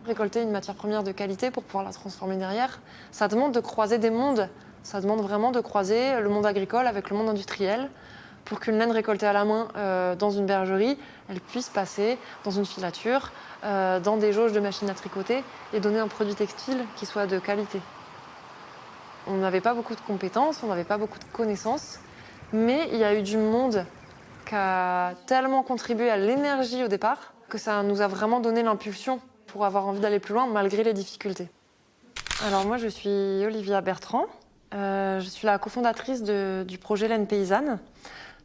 Récolter une matière première de qualité pour pouvoir la transformer derrière, ça demande de croiser des mondes. Ça demande vraiment de croiser le monde agricole avec le monde industriel pour qu'une laine récoltée à la main dans une bergerie, elle puisse passer dans une filature, dans des jauges de machines à tricoter et donner un produit textile qui soit de qualité. On n'avait pas beaucoup de compétences, on n'avait pas beaucoup de connaissances, mais il y a eu du monde qui a tellement contribué à l'énergie au départ que ça nous a vraiment donné l'impulsion pour avoir envie d'aller plus loin malgré les difficultés. Alors moi je suis Olivia Bertrand, je suis la cofondatrice du projet Laine Paysanne.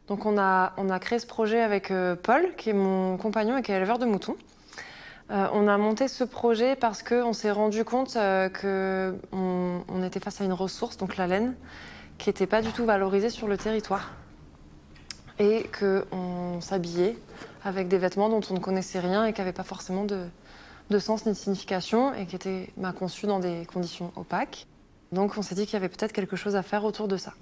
Donc on a créé ce projet avec Paul, qui est mon compagnon et qui est éleveur de moutons. On a monté ce projet parce qu'on s'est rendu compte qu'on était face à une ressource, donc la laine, qui n'était pas du tout valorisée sur le territoire. Et qu'on s'habillait avec des vêtements dont on ne connaissait rien et qui n'avaient pas forcément de sens ni de signification et qui étaient conçus dans des conditions opaques. Donc on s'est dit qu'il y avait peut-être quelque chose à faire autour de ça.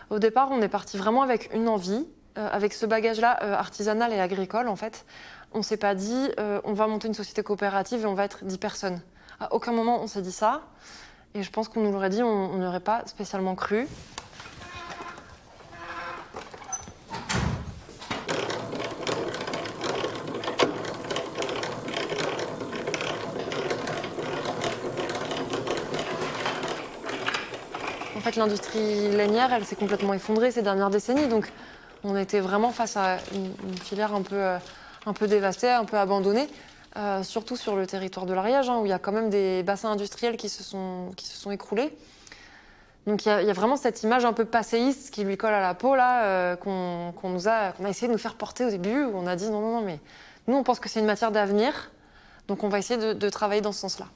Au départ, on est parti vraiment avec une envie, avec ce bagage-là artisanal et agricole en fait. On ne s'est pas dit on va monter une société coopérative et on va être 10 personnes. À aucun moment on s'est dit ça. Et je pense qu'on nous l'aurait dit, on n'y aurait pas spécialement cru. En fait, l'industrie lainière, elle s'est complètement effondrée ces dernières décennies. Donc, on était vraiment face à une filière un peu dévastée, un peu abandonnée, surtout sur le territoire de l'Ariège, où il y a quand même des bassins industriels qui se sont écroulés. Donc, il y a vraiment cette image un peu passéiste qui lui colle à la peau, là, qu'on a essayé de nous faire porter au début, où on a dit non, mais nous, on pense que c'est une matière d'avenir, donc on va essayer de travailler dans ce sens-là.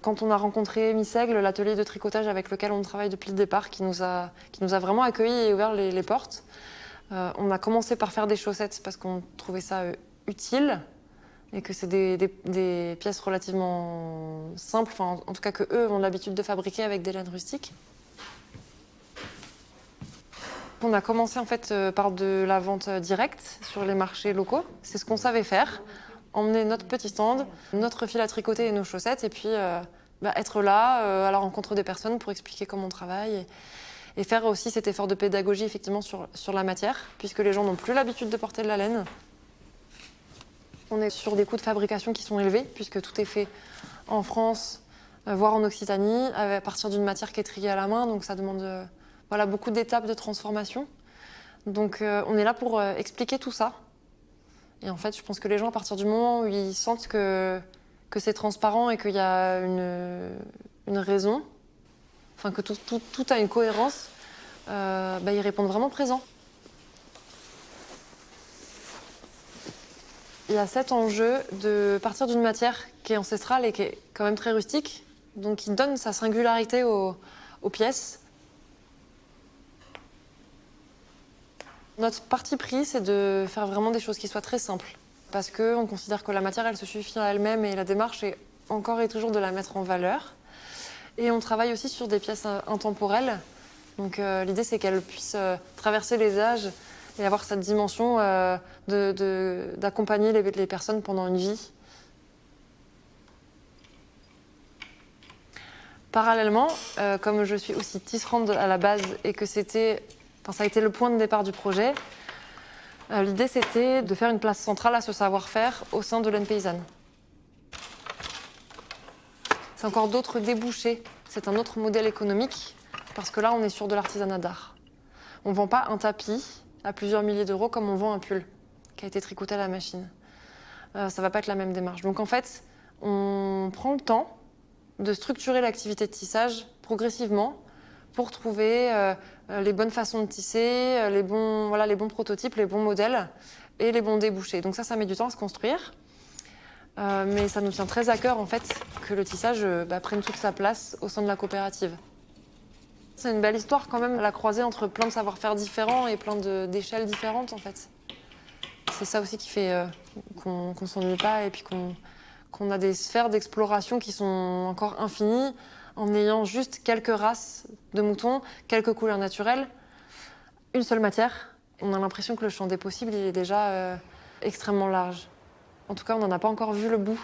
Quand on a rencontré Missègle, l'atelier de tricotage avec lequel on travaille depuis le départ, qui nous a vraiment accueillis et ouvert les portes, on a commencé par faire des chaussettes parce qu'on trouvait ça utile et que c'est des pièces relativement simples, en tout cas que eux ont l'habitude de fabriquer avec des laines rustiques. On a commencé en fait par de la vente directe sur les marchés locaux. C'est ce qu'on savait faire. Emmener notre petit stand, notre fil à tricoter et nos chaussettes, et puis être là à la rencontre des personnes pour expliquer comment on travaille et faire aussi cet effort de pédagogie effectivement sur la matière, puisque les gens n'ont plus l'habitude de porter de la laine. On est sur des coûts de fabrication qui sont élevés, puisque tout est fait en France, voire en Occitanie, à partir d'une matière qui est triée à la main, donc ça demande beaucoup d'étapes de transformation. Donc on est là pour expliquer tout ça. Et en fait, je pense que les gens, à partir du moment où ils sentent que c'est transparent et qu'il y a une raison, enfin que tout a une cohérence, ils répondent vraiment présent. Il y a cet enjeu de partir d'une matière qui est ancestrale et qui est quand même très rustique, donc qui donne sa singularité aux pièces. Notre parti pris, c'est de faire vraiment des choses qui soient très simples. Parce qu'on considère que la matière, elle se suffit à elle-même et la démarche est encore et toujours de la mettre en valeur. Et on travaille aussi sur des pièces intemporelles. Donc l'idée, c'est qu'elles puissent traverser les âges et avoir cette dimension d'accompagner les personnes pendant une vie. Parallèlement, comme je suis aussi tisserande à la base et que ça a été le point de départ du projet, l'idée c'était de faire une place centrale à ce savoir-faire au sein de Laine Paysanne. C'est encore d'autres débouchés, c'est un autre modèle économique, parce que là on est sur de l'artisanat d'art. On ne vend pas un tapis à plusieurs milliers d'euros comme on vend un pull qui a été tricoté à la machine. Ça ne va pas être la même démarche. Donc en fait, on prend le temps de structurer l'activité de tissage progressivement pour trouver les bonnes façons de tisser, les bons prototypes, les bons modèles et les bons débouchés. Donc ça met du temps à se construire. Mais ça nous tient très à cœur en fait que le tissage prenne toute sa place au sein de la coopérative. C'est une belle histoire quand même, la croisée entre plein de savoir-faire différents et plein d'échelles différentes en fait. C'est ça aussi qui fait qu'on ne s'ennuie pas et puis qu'on a des sphères d'exploration qui sont encore infinies en ayant juste quelques races de moutons, quelques couleurs naturelles, une seule matière. On a l'impression que le champ des possibles il est déjà extrêmement large. En tout cas, on n'en a pas encore vu le bout.